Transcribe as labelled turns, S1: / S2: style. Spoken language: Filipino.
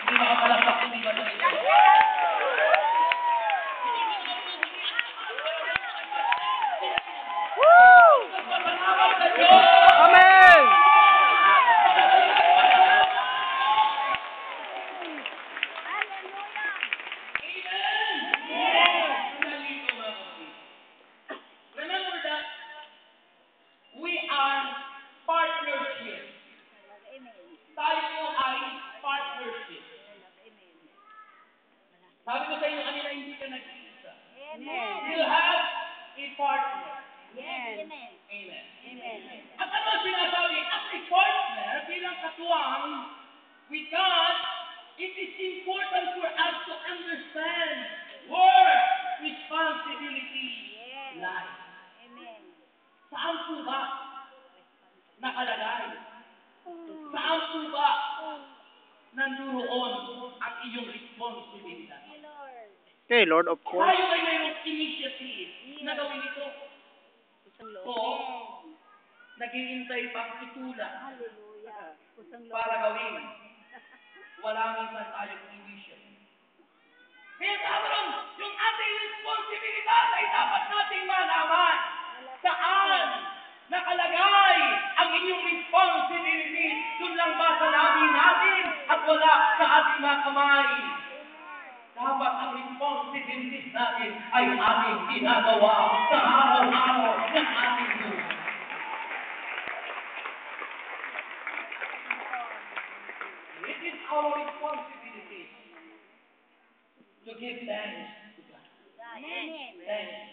S1: Hindi makapalakpak, hindi ba sa inyo? Salamat sa Diyos!
S2: Amen!
S1: Remember that we are partnership. Tayo po ay partnership. Sabi ko sa inyo kanina, hindi ka nag-iisa. You have a partner.
S3: Amen.
S1: Amen.
S3: Amen.
S1: At ano ang sinasabi? As a partner, bilang katuwang with God, it is important for us to understand where responsibility lies.
S3: Amen.
S1: Saan po ba nakalagay? Saan po ba nanduroon ang iyong responsibilidad?
S2: Okay, Lord, of course.
S1: Tayo ay mayroong initiative na gawin ito. O, naghihintay pang itula para gawin. Wala minsan tayong initiative. Kaya karon, yung ating responsibilidad ay dapat nating malaman. Saan nakalagay ang inyong responsibility? Doon lang ba sa labi natin at wala sa ating mga kamay? Dapat ang responsibilities natin ay ating ginagawa sa araw-araw ng ating buhay. It is our responsibility to give thanks to God.
S3: Amen.
S1: Thanks